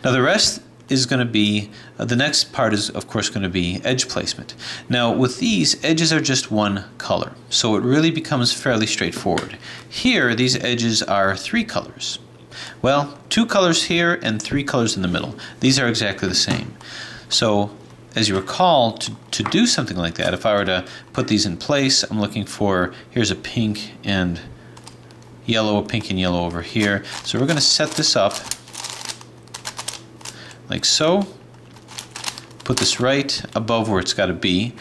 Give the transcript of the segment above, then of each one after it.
Now the rest is going to be, the next part is of course going to be edge placement. Now with these, edges are just one color, so it really becomes fairly straightforward. Here these edges are 3 colors. Well, 2 colors here and 3 colors in the middle. These are exactly the same. So as you recall, to do something like that, if I were to put these in place, I'm looking for, here's a pink and yellow, a pink and yellow over here. So we're going to set this up like so. Put this right above where it's got to be.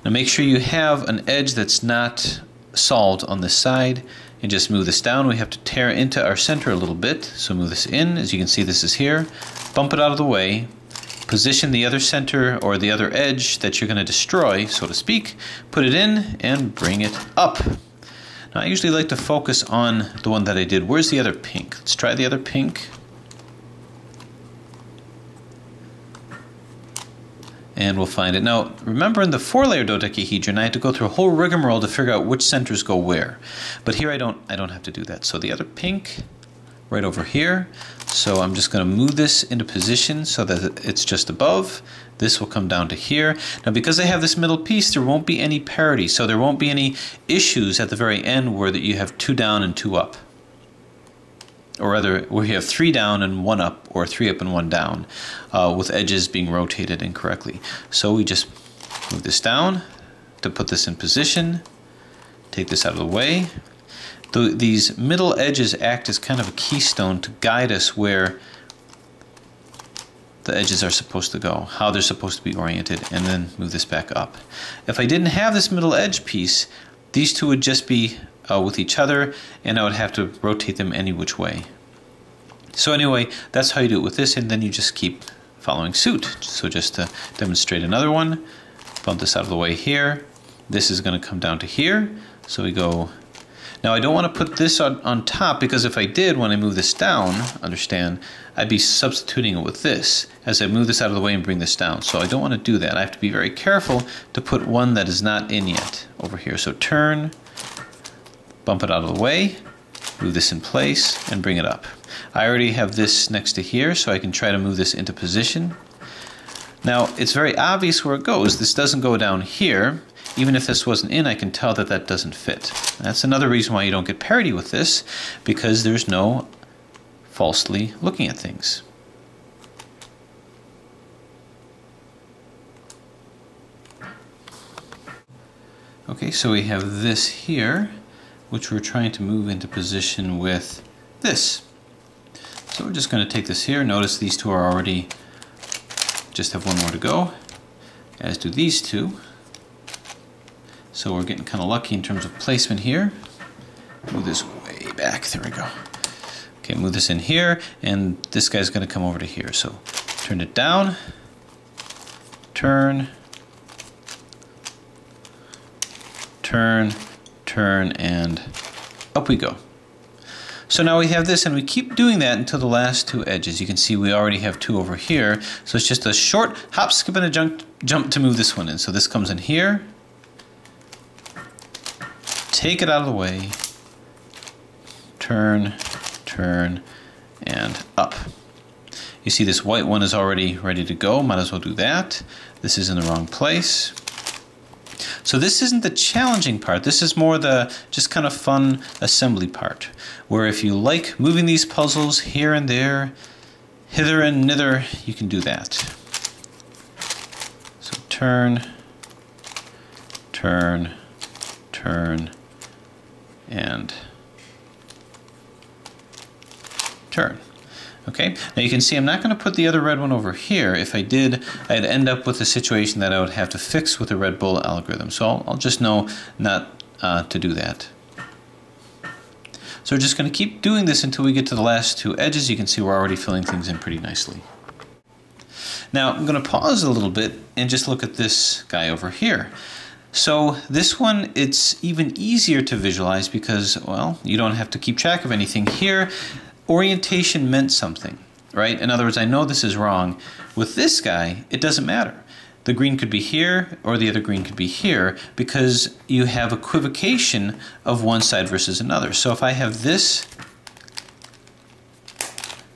Now make sure you have an edge that's not solved on this side, and just move this down. We have to tear into our center a little bit, so move this in. As you can see, this is here. Bump it out of the way. Position the other center or the other edge that you're going to destroy, so to speak. Put it in and bring it up. Now I usually like to focus on the one that I did. Where's the other pink? Let's try the other pink. And we'll find it. Now, remember in the 4-layer dodecahedron, I had to go through a whole rigmarole to figure out which centers go where. But here I don't have to do that. So the other pink, right over here. So I'm just going to move this into position so that it's just above. This will come down to here. Now, because I have this middle piece, there won't be any parity. So there won't be any issues at the very end where that you have 2 down and 2 up. Or rather, where you have 3 down and 1 up, or 3 up and 1 down, with edges being rotated incorrectly. So we just move this down to put this in position, take this out of the way. These middle edges act as kind of a keystone to guide us where the edges are supposed to go, how they're supposed to be oriented, and then move this back up. If I didn't have this middle edge piece, these two would just be with each other, and I would have to rotate them any which way. So anyway, that's how you do it with this, and then you just keep following suit. So just to demonstrate another one, bump this out of the way here. This is going to come down to here, so we go. Now I don't want to put this on top, because if I did, when I move this down, understand, I'd be substituting it with this as I move this out of the way and bring this down. So I don't want to do that. I have to be very careful to put one that is not in yet over here. So turn, bump it out of the way, move this in place, and bring it up. I already have this next to here, so I can try to move this into position. Now, it's very obvious where it goes. This doesn't go down here. Even if this wasn't in, I can tell that that doesn't fit. That's another reason why you don't get parity with this, because there's no falsely looking at things. Okay, so we have this here, which we're trying to move into position with this. So we're just going to take this here. Notice these two are already, just have one more to go, as do these two. So we're getting kind of lucky in terms of placement here. Move this way back, there we go. Okay, move this in here, and this guy's going to come over to here. So turn it down, turn, turn, turn, and up we go. So now we have this, and we keep doing that until the last 2 edges. You can see we already have 2 over here, so it's just a short hop, skip, and a jump to move this one in. So this comes in here, take it out of the way, turn, turn, and up. You see this white one is already ready to go, might as well do that. This is in the wrong place. So this isn't the challenging part, this is more the just kind of fun assembly part, where if you like moving these puzzles here and there, hither and nither, you can do that. So turn, turn, turn, and turn. Okay, now you can see I'm not going to put the other red one over here. If I did, I'd end up with a situation that I would have to fix with the Red Bull algorithm. So I'll just know not to do that. So we're just going to keep doing this until we get to the last 2 edges. You can see we're already filling things in pretty nicely. Now I'm going to pause a little bit and just look at this guy over here. So this one, it's even easier to visualize because, well, you don't have to keep track of anything here. Orientation meant something, right? In other words, I know this is wrong. With this guy, it doesn't matter. The green could be here, or the other green could be here, because you have equivocation of one side versus another. So if I have this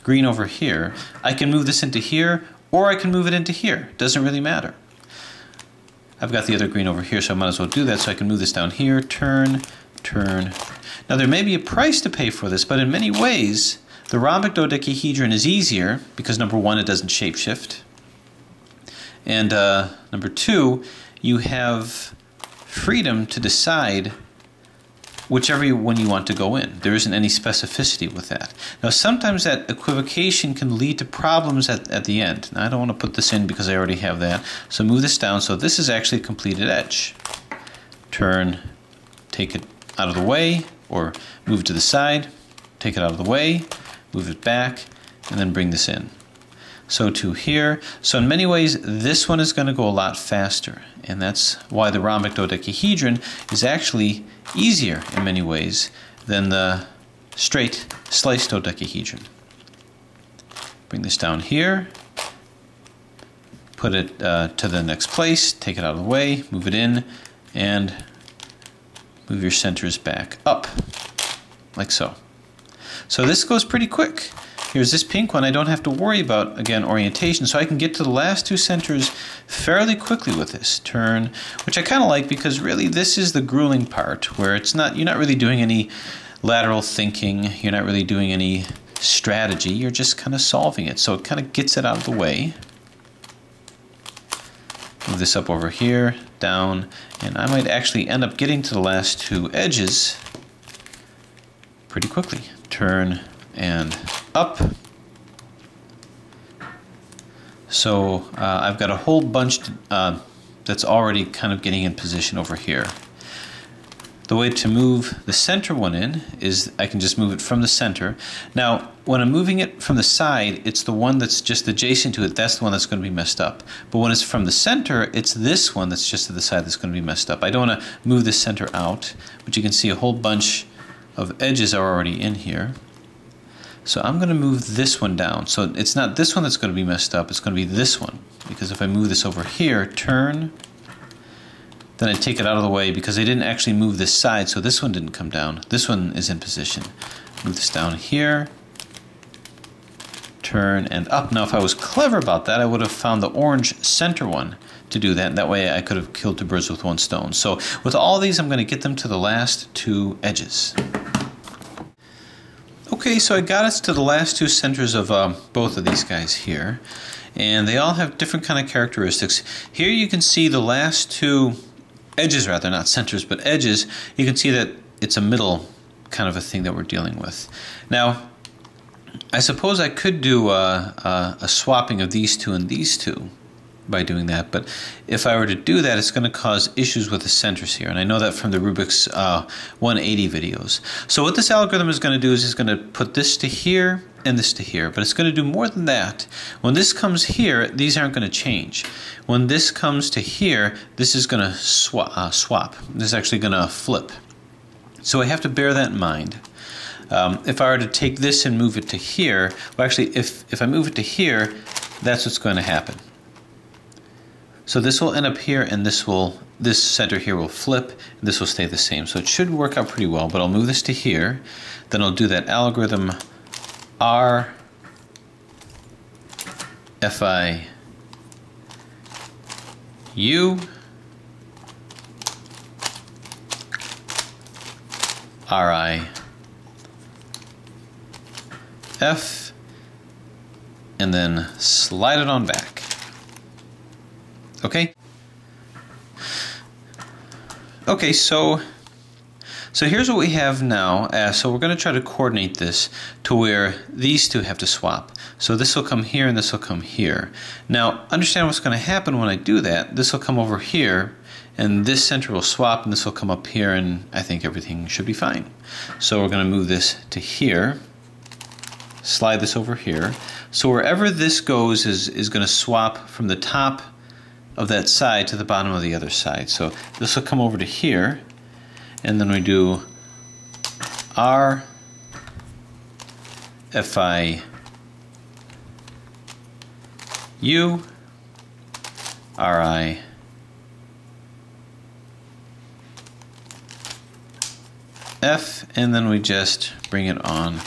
green over here, I can move this into here, or I can move it into here. Doesn't really matter. I've got the other green over here, so I might as well do that. So I can move this down here, turn, turn. Now there may be a price to pay for this, but in many ways, the rhombic dodecahedron is easier because number one, it doesn't shapeshift. And number two, you have freedom to decide whichever one you want to go in. There isn't any specificity with that. Now sometimes that equivocation can lead to problems at the end. Now I don't want to put this in because I already have that. So move this down. So this is actually a completed edge. Turn, take it out of the way, or move it to the side, take it out of the way, move it back, and then bring this in. So to here. So in many ways, this one is going to go a lot faster. And that's why the rhombic dodecahedron is actually easier in many ways than the straight sliced dodecahedron. Bring this down here. Put it to the next place. Take it out of the way. Move it in. And move your centers back up. Like so. So this goes pretty quick. Here's this pink one. I don't have to worry about, again, orientation, so I can get to the last two centers fairly quickly with this turn, which I kind of like because really this is the grueling part where it's not, you're not really doing any lateral thinking, you're not really doing any strategy, you're just kind of solving it. So it kind of gets it out of the way. Move this up over here, down, and I might actually end up getting to the last two edges pretty quickly. Turn and up. So I've got a whole bunch that's already kind of getting in position over here. The way to move the center one in is I can just move it from the center. Now, when I'm moving it from the side, it's the one that's just adjacent to it. That's the one that's going to be messed up. But when it's from the center, it's this one that's just to the side that's going to be messed up. I don't want to move the center out, but you can see a whole bunch of edges are already in here. So I'm going to move this one down. So it's not this one that's going to be messed up, it's going to be this one. Because if I move this over here, turn, then I take it out of the way because I didn't actually move this side, so this one didn't come down. This one is in position. Move this down here, turn, and up. Now if I was clever about that, I would have found the orange center one to do that. That way I could have killed two birds with one stone. So with all these, I'm going to get them to the last two edges. Okay, so I got us to the last two centers of both of these guys here, and they all have different kind of characteristics. Here you can see the last two edges, rather, not centers, but edges. You can see that it's a middle kind of a thing that we're dealing with. Now, I suppose I could do a swapping of these two and these two by doing that, but if I were to do that, it's going to cause issues with the centers here, and I know that from the Rubik's 180 videos. So what this algorithm is going to do is it's going to put this to here and this to here, but it's going to do more than that. When this comes here, these aren't going to change. When this comes to here, this is going to swap. This is actually going to flip. So I have to bear that in mind. If I were to take this and move it to here, well actually if I move it to here, that's what's going to happen. So this will end up here, and this center here will flip, and this will stay the same. So it should work out pretty well, but I'll move this to here. Then I'll do that algorithm R, Fi, U, Ri, F, and then slide it on back. Okay? Okay, so here's what we have now. So we're going to try to coordinate this to where these two have to swap. So this will come here and this will come here. Now, understand what's going to happen when I do that. This will come over here, and this center will swap, and this will come up here, and I think everything should be fine. So we're going to move this to here, slide this over here. So wherever this goes is going to swap from the top of that side to the bottom of the other side. So this will come over to here, and then we do R, Fi, U, Ri, F, and then we just bring it on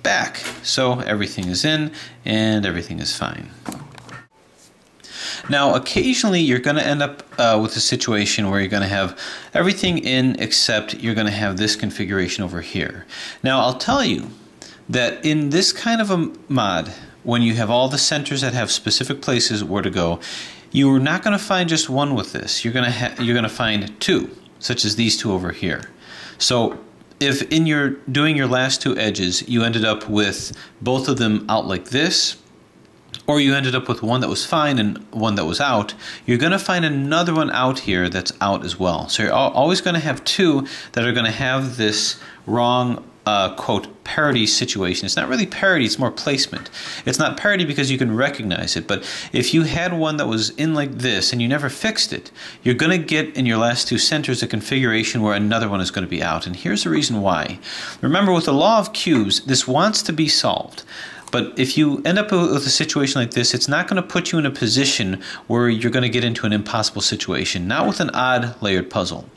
back. back. So everything is in and everything is fine. Now, occasionally you're going to end up with a situation where you're going to have everything in except you're going to have this configuration over here. Now, I'll tell you that in this kind of a mod, when you have all the centers that have specific places where to go, you're not going to find just one with this. You're going to find two, such as these two over here. So if in your doing your last two edges, you ended up with both of them out like this, or you ended up with one that was fine and one that was out, you're going to find another one out here that's out as well. So you're always going to have two that are going to have this wrong quote parity situation. It's not really parity, it's more placement. It's not parity because you can recognize it, but if you had one that was in like this and you never fixed it, you're going to get in your last two centers a configuration where another one is going to be out. And here's the reason why. Remember, with the law of cubes, this wants to be solved. But if you end up with a situation like this, it's not going to put you in a position where you're going to get into an impossible situation, not with an odd layered puzzle.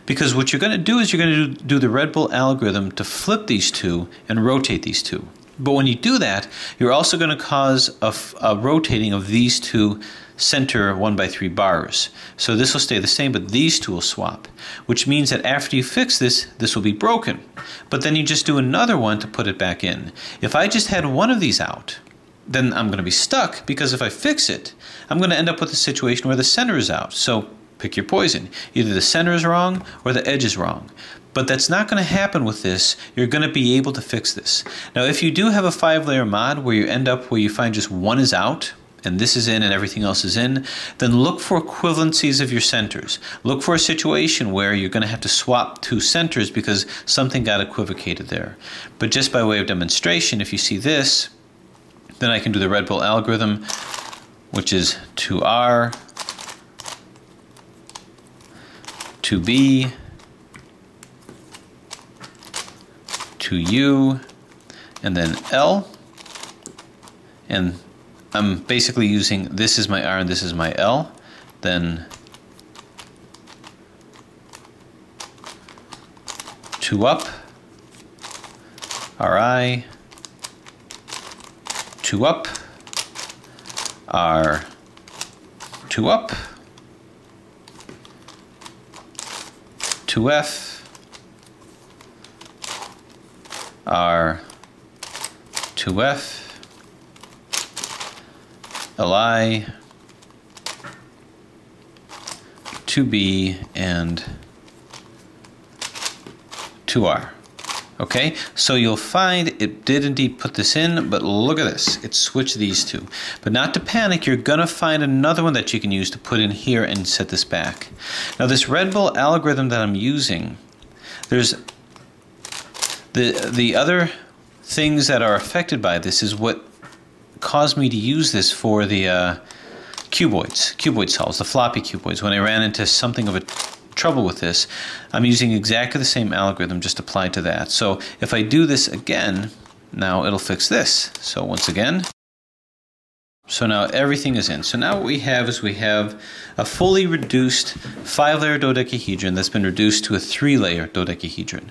Because what you're going to do is you're going to do the Red Bull algorithm to flip these two and rotate these two. But when you do that, you're also going to cause a rotating of these two center 1x3 bars. So this will stay the same, but these two will swap, which means that after you fix this, this will be broken. But then you just do another one to put it back in. If I just had one of these out, then I'm going to be stuck, because if I fix it, I'm going to end up with a situation where the center is out. So pick your poison. Either the center is wrong or the edge is wrong. But that's not going to happen with this. You're going to be able to fix this. Now, if you do have a 5-layer mod where you end up where you find just one is out, and this is in and everything else is in, then look for equivalencies of your centers. Look for a situation where you're going to have to swap two centers because something got equivocated there. But just by way of demonstration, if you see this, then I can do the Red Bull algorithm, which is 2R, 2B, 2U, and then L, and I'm basically using this is my R and this is my L, then 2 up, RI, 2 up, R, 2 up, 2F, R, 2F, Li, 2B, and 2R. Okay, so you'll find it did indeed put this in, but look at this. It switched these two. But not to panic, you're going to find another one that you can use to put in here and set this back. Now, this Red Bull algorithm that I'm using, there's the other things that are affected by this is what caused me to use this for the cuboid solves, the floppy cuboids. When I ran into something of a trouble with this, I'm using exactly the same algorithm just applied to that. So if I do this again, now it'll fix this. So once again, so now everything is in. So now what we have is we have a fully reduced 5-layer dodecahedron that's been reduced to a 3-layer dodecahedron.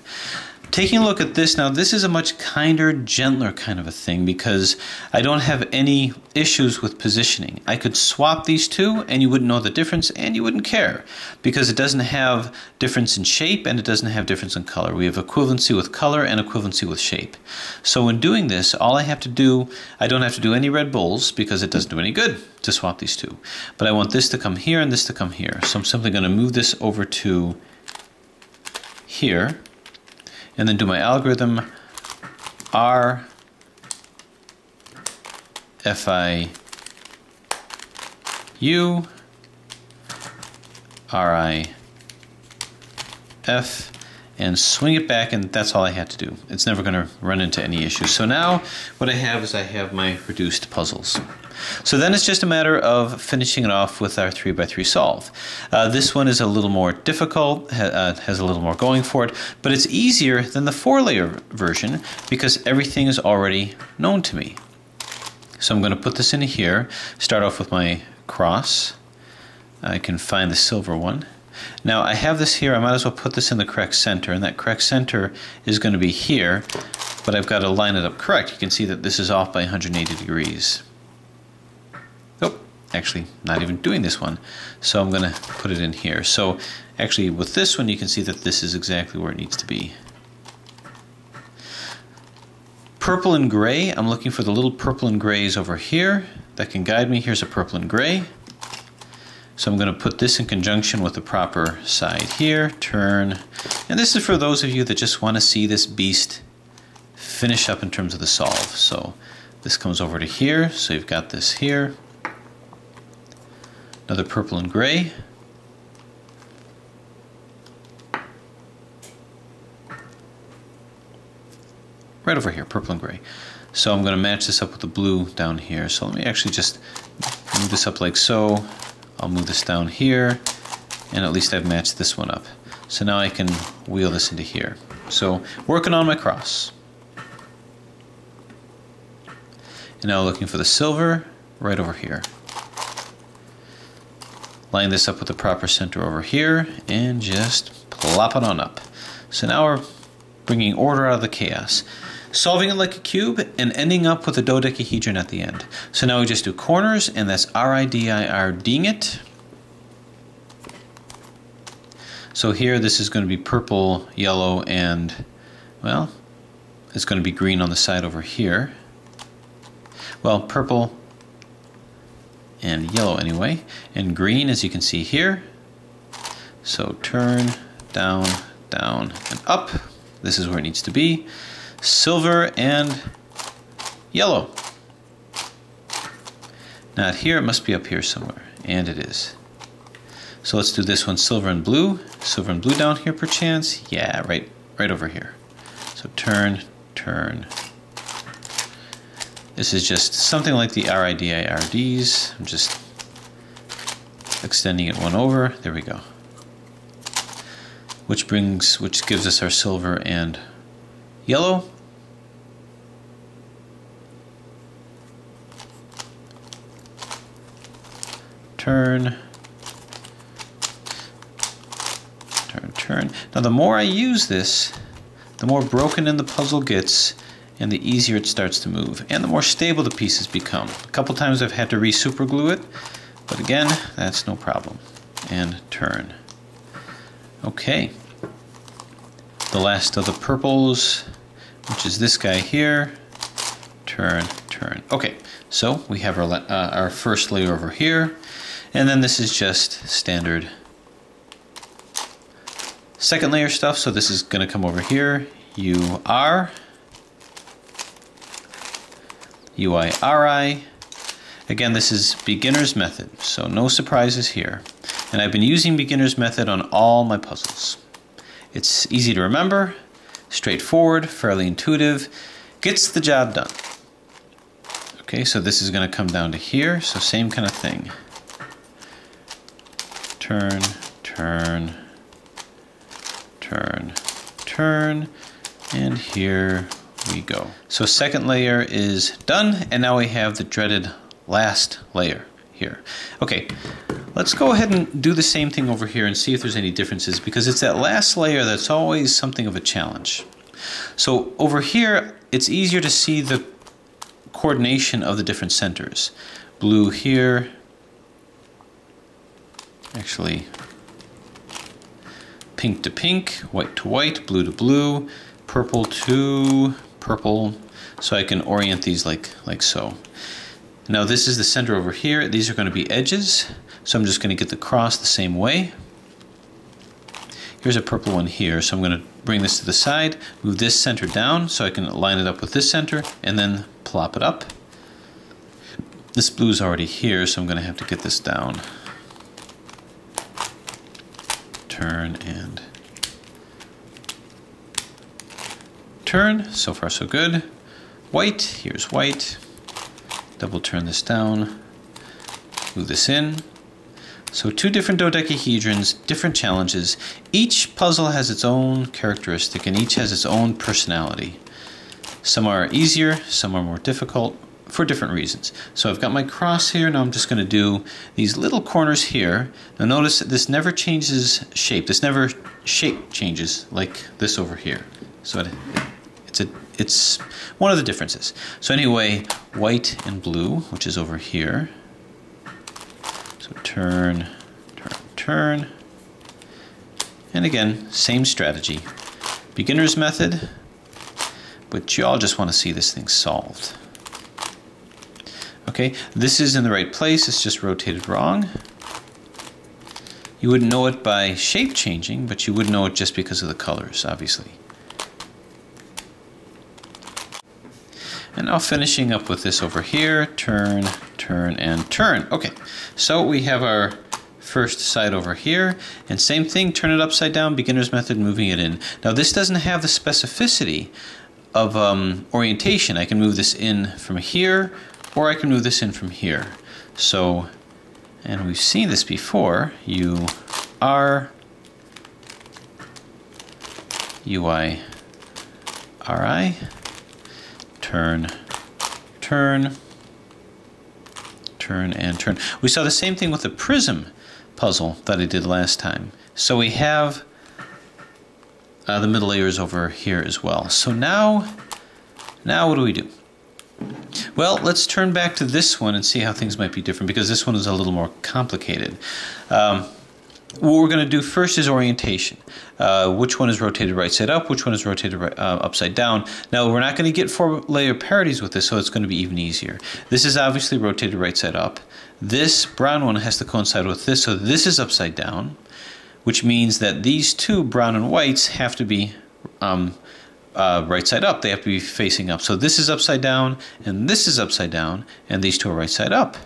Taking a look at this now, this is a much kinder, gentler kind of a thing because I don't have any issues with positioning. I could swap these two and you wouldn't know the difference and you wouldn't care because it doesn't have difference in shape and it doesn't have difference in color. We have equivalency with color and equivalency with shape. So when doing this, all I have to do, I don't have to do any Red Bulls because it doesn't do any good to swap these two. But I want this to come here and this to come here. So I'm simply going to move this over to here. And then do my algorithm, R, FI, U, RI, F, and swing it back, and that's all I had to do. It's never going to run into any issues. So now what I have is I have my reduced puzzles. So then it's just a matter of finishing it off with our 3x3 solve. This one is a little more difficult, has a little more going for it, but it's easier than the 4-layer version because everything is already known to me. So I'm going to put this in here, start off with my cross. I can find the silver one. Now I have this here, I might as well put this in the correct center, and that correct center is going to be here. but I've got to line it up correct. You can see that this is off by 180 degrees. Oh, actually not even doing this one. So I'm going to put it in here. So actually with this one you can see that this is exactly where it needs to be. Purple and gray, I'm looking for the little purple and grays over here that can guide me. Here's a purple and gray. So I'm going to put this in conjunction with the proper side here, turn. And this is for those of you that just want to see this beast finish up in terms of the solve. So this comes over to here, so you've got this here. Another purple and gray. Right over here, purple and gray. So I'm going to match this up with the blue down here. So let me actually just move this up like so. I'll move this down here, and at least I've matched this one up. So now I can wheel this into here. So working on my cross. And now looking for the silver right over here. Line this up with the proper center over here, and just plop it on up. So now we're bringing order out of the chaos. Solving it like a cube and ending up with a dodecahedron at the end. So now we just do corners, and that's RIDIR-ing it. So here this is going to be purple, yellow, and, well, it's going to be green on the side over here. Well, purple and yellow anyway, and green as you can see here. So turn, down, down, and up. This is where it needs to be. Silver and yellow. Not here, it must be up here somewhere, and it is. So let's do this one, silver and blue. Silver and blue down here perchance. Yeah, right over here. So turn, turn. This is just something like the RIDIRDs. I'm just extending it one over. There we go. Which gives us our silver and yellow. Turn. Turn, turn. Now the more I use this, the more broken in the puzzle gets, and the easier it starts to move, and the more stable the pieces become. A couple times I've had to re-superglue it, but again, that's no problem. And turn. Okay. The last of the purples, which is this guy here. Turn, turn. Okay, so we have our first layer over here, and then this is just standard second layer stuff. So this is going to come over here. UR. UIRI. Again, this is beginner's method, so no surprises here. And I've been using beginner's method on all my puzzles. It's easy to remember, straightforward, fairly intuitive, gets the job done. Okay, so this is going to come down to here, so same kind of thing. Turn, turn, turn, turn, and here we go. So second layer is done, and now we have the dreaded last layer here. Okay, let's go ahead and do the same thing over here and see if there's any differences, because it's that last layer that's always something of a challenge. So over here, it's easier to see the coordination of the different centers. Blue here, actually pink to pink, white to white, blue to blue, purple to purple, so I can orient these like so. Now this is the center over here. These are going to be edges, so I'm just going to get the cross the same way. Here's a purple one here, so I'm going to bring this to the side, move this center down so I can line it up with this center, and then plop it up. This blue is already here, so I'm going to have to get this down. Turn and turn. So far so good. White, here's white. Double turn this down, move this in. So two different dodecahedrons, different challenges. Each puzzle has its own characteristic and each has its own personality. Some are easier, some are more difficult for different reasons. So I've got my cross here, now I'm just going to do these little corners here. Now notice that this never changes shape. This never shape changes like this over here. So it's one of the differences. So anyway, white and blue, which is over here. So turn, turn, turn. And again, same strategy. Beginner's method, but y'all just want to see this thing solved. Okay, this is in the right place, it's just rotated wrong. You wouldn't know it by shape changing, but you would know it just because of the colors, obviously. And now finishing up with this over here, turn, turn, and turn. Okay, so we have our first side over here, and same thing, turn it upside down, beginner's method, moving it in. Now this doesn't have the specificity of orientation. I can move this in from here, or I can move this in from here. So, and we've seen this before, U, R, UI, RI, turn, turn, turn, and turn. We saw the same thing with the prism puzzle that I did last time. So we have the middle layers over here as well. So now what do we do? Well, let's turn back to this one and see how things might be different, because this one is a little more complicated. What we're going to do first is orientation. Which one is rotated right side up, which one is rotated upside down. Now, we're not going to get 4-layer parities with this, so it's going to be even easier. This is obviously rotated right side up. This brown one has to coincide with this, so this is upside down, which means that these two, brown and whites, have to be right side up. They have to be facing up. So this is upside down, and this is upside down, and these two are right side up.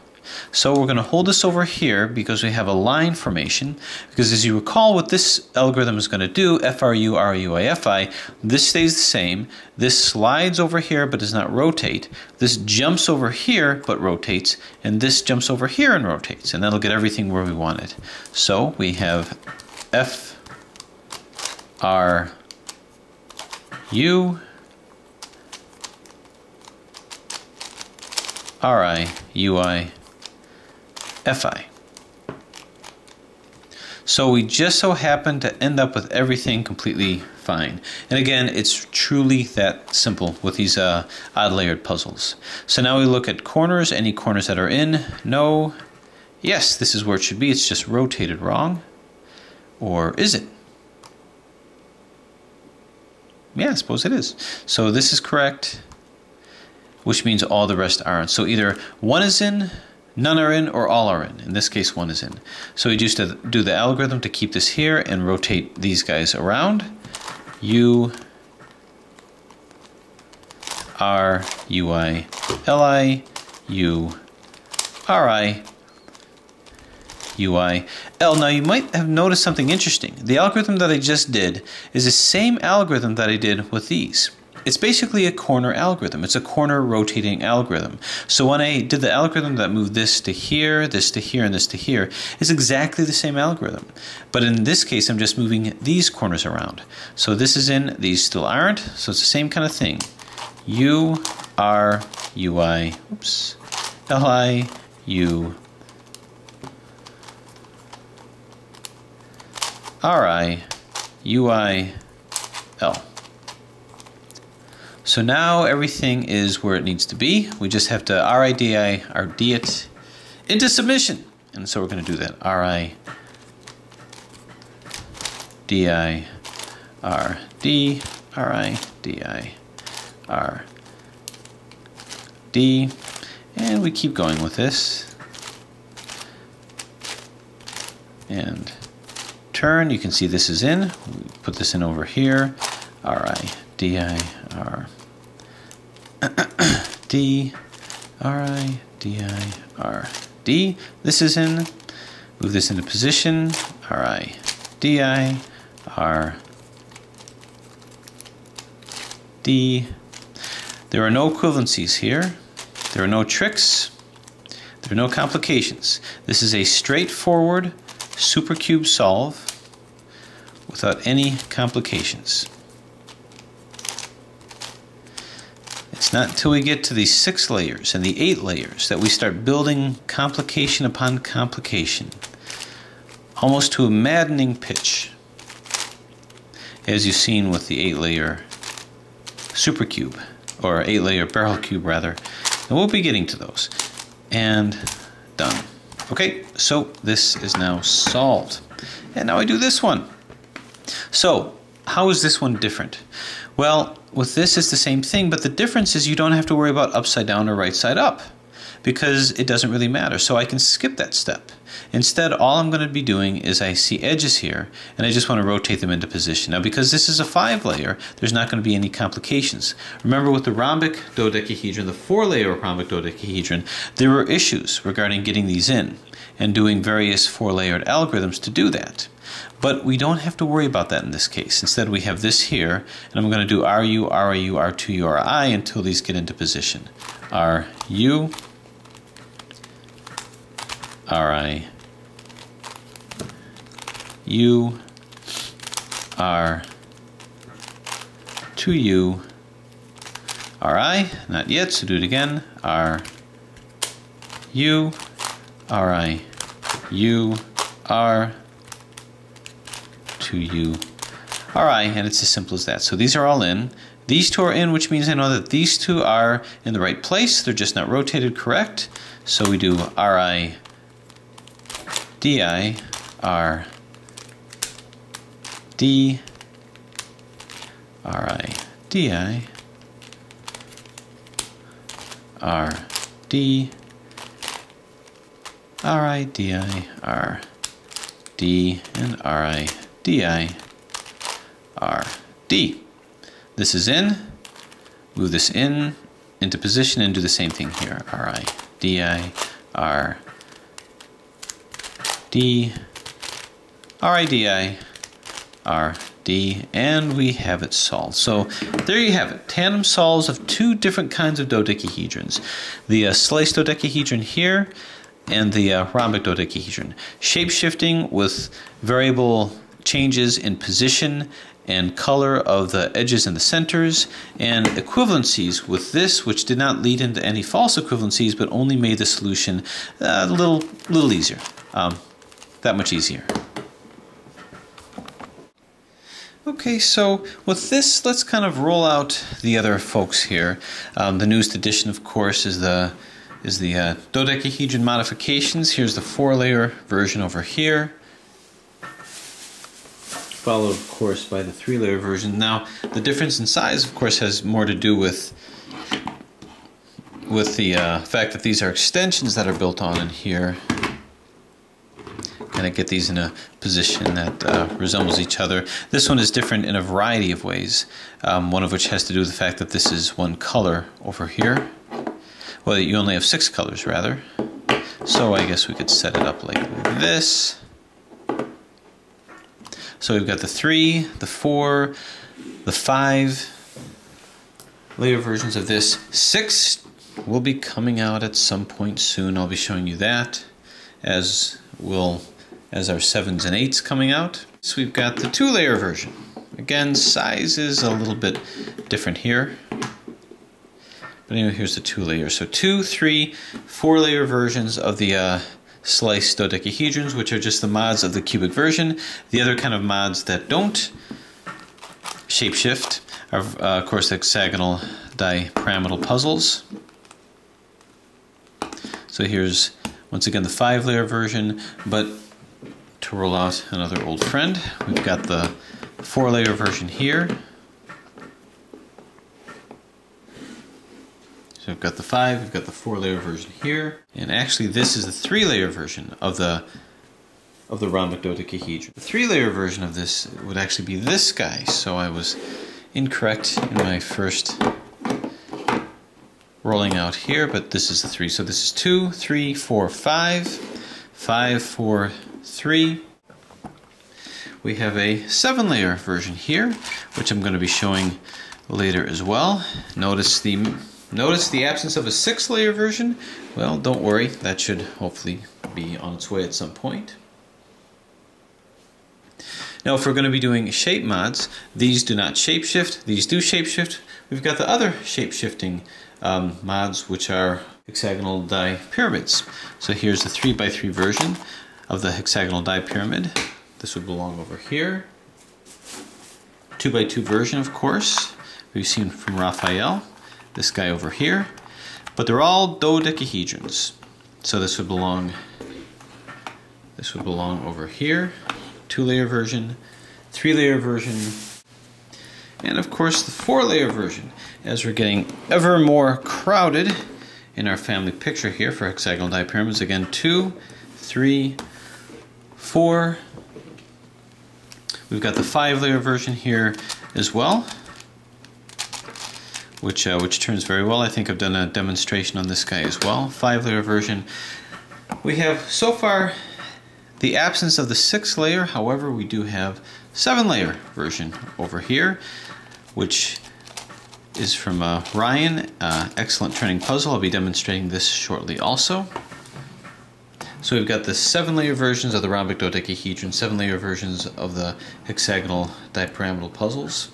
So we're going to hold this over here because we have a line formation, because as you recall what this algorithm is going to do, FRU, RUI, FI, this stays the same. This slides over here but does not rotate. This jumps over here but rotates, and this jumps over here and rotates, and that'll get everything where we want it. So we have FRU, RI, UI, FI. So we just so happen to end up with everything completely fine. And again, it's truly that simple with these odd layered puzzles. So now we look at corners, any corners that are in, no, yes, this is where it should be, it's just rotated wrong. Or is it? Yeah, I suppose it is. So this is correct, which means all the rest aren't. So either one is in, none are in, or all are in. In this case, one is in. So we just do the algorithm to keep this here and rotate these guys around. U, R, UI, LI, U, RI, UI, L. Now you might have noticed something interesting. The algorithm that I just did is the same algorithm that I did with these. It's basically a corner algorithm. It's a corner rotating algorithm. So when I did the algorithm that moved this to here, and this to here, it's exactly the same algorithm. But in this case, I'm just moving these corners around. So this is in, these still aren't, so it's the same kind of thing. U, R, UI, oops, LI, U, RI, UI, L. So now everything is where it needs to be. We just have to RIDI, RD it into submission. And so we're going to do that. RIDI, RD, RIDI, RD. And we keep going with this. And turn, you can see this is in. We put this in over here. RIDI, D, RI, DI, RD. This is in. Move this into position. RI, DI, RD. There are no equivalencies here. There are no tricks. There are no complications. This is a straightforward supercube solve without any complications. It's not until we get to the 6 layers and the 8 layers that we start building complication upon complication, almost to a maddening pitch, as you've seen with the 8-layer supercube, or 8-layer barrel cube rather. And we'll be getting to those. And done. Okay, so this is now solved. And now I do this one. So, how is this one different? Well, with this it's the same thing, but the difference is you don't have to worry about upside down or right side up, because it doesn't really matter. So I can skip that step. Instead, all I'm going to be doing is I see edges here, and I just want to rotate them into position. Now, because this is a 5-layer, there's not going to be any complications. Remember, with the rhombic dodecahedron, the 4-layer rhombic dodecahedron, there were issues regarding getting these in and doing various 4-layered algorithms to do that. But we don't have to worry about that in this case. Instead, we have this here, and I'm going to do RU, RIU, R2, URI until these get into position. RU, RI, U, R, 2U, RI, not yet, so do it again. R, U, RI, U, R, 2U, RI, and it's as simple as that. So these are all in. These two are in, which means I know that these two are in the right place. They're just not rotated correct. So we do RI, DI, R, D, RI, DI, R, D, RI, DI, R, D, and RI, DI, R, D. This is in. Move this in into position and do the same thing here. RI, DI, R, D, RI, DI, R, D, and we have it solved. So there you have it. Tandem solves of two different kinds of dodecahedrons. The sliced dodecahedron here and the rhombic dodecahedron. Shape-shifting with variable changes in position and color of the edges and the centers, and equivalencies with this, which did not lead into any false equivalencies, but only made the solution a little easier. That much easier. Okay, so with this, let's kind of roll out the other folks here. The newest addition, of course, is the dodecahedron modifications. Here's the 4-layer version over here, followed, of course, by the 3-layer version. Now, the difference in size, of course, has more to do with the fact that these are extensions that are built on in here. Kind of get these in a position that resembles each other. This one is different in a variety of ways, one of which has to do with the fact that this is one color over here. Well, you only have 6 colors, rather. So I guess we could set it up like this. So we've got the 3, the 4, the 5-layer versions of this. 6 will be coming out at some point soon. I'll be showing you that, as our 7s and 8s coming out. So we've got the 2-layer version. Again, size is a little bit different here. But anyway, here's the 2-layer. So 2, 3, 4-layer versions of the sliced dodecahedrons, which are just the mods of the cubic version. The other kind of mods that don't shapeshift are, of course, the hexagonal dipyramidal puzzles. So here's, once again, the 5-layer version, but to roll out another old friend, we've got the 4-layer version here. So we've got the 5, we've got the 4-layer version here, and actually this is the 3-layer version of the rhombic dodecahedron. The 3-layer version of this would actually be this guy, so I was incorrect in my first rolling out here, but this is the 3. So this is 2, 3, 4, 5, 5, 4, 3. We have a 7-layer version here, which I'm going to be showing later as well. Notice the absence of a 6-layer version. Well, don't worry, that should hopefully be on its way at some point. Now, if we're going to be doing shape mods, these do not shapeshift, these do shapeshift. We've got the other shape-shifting mods, which are hexagonal dipyramids. So here's the 3x3 version of the hexagonal dipyramid. This would belong over here. 2x2 version, of course, we've seen from Raphael, this guy over here, but they're all dodecahedrons. So this would belong over here, 2-layer version, 3-layer version, and of course the 4-layer version, as we're getting ever more crowded in our family picture here for hexagonal dipyramids. Again, 2, 3, 4. We've got the 5-layer version here as well, which turns very well. I think I've done a demonstration on this guy as well. 5-layer version. We have so far the absence of the 6-layer. However, we do have 7-layer version over here, which is from Ryan. Excellent training puzzle. I'll be demonstrating this shortly also. So we've got the 7-layer versions of the rhombic dodecahedron, 7-layer versions of the hexagonal dipyramidal puzzles.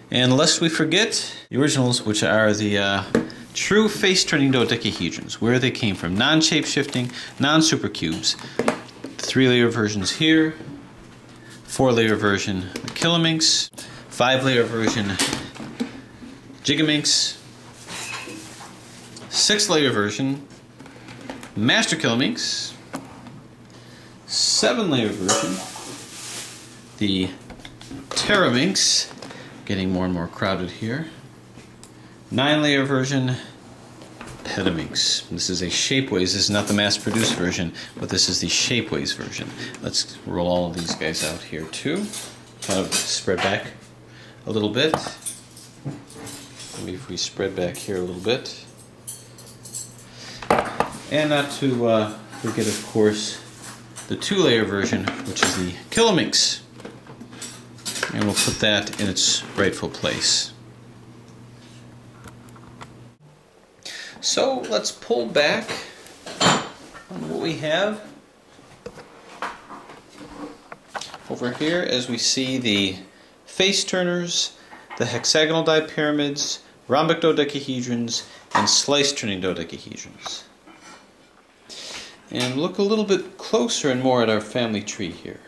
And lest we forget the originals, which are the true face-turning dodecahedrons, where they came from. Non-shape-shifting, non-supercubes. 3-layer versions here, 4-layer version megaminx, 5-layer version gigaminx, 6-layer version master kilominx, 7-layer version the teraminx, getting more and more crowded here, 9-layer version petaminx. This is a shapeways. This is not the mass-produced version, but this is the shapeways version. Let's roll all of these guys out here too. Kind of spread back a little bit. Maybe if we spread back here a little bit. And not to forget, of course, the 2-layer version, which is the kilominx. And we'll put that in its rightful place. So let's pull back on what we have over here as we see the face turners, the hexagonal dipyramids, rhombic dodecahedrons, and slice turning dodecahedrons. And look a little bit closer and more at our family tree here.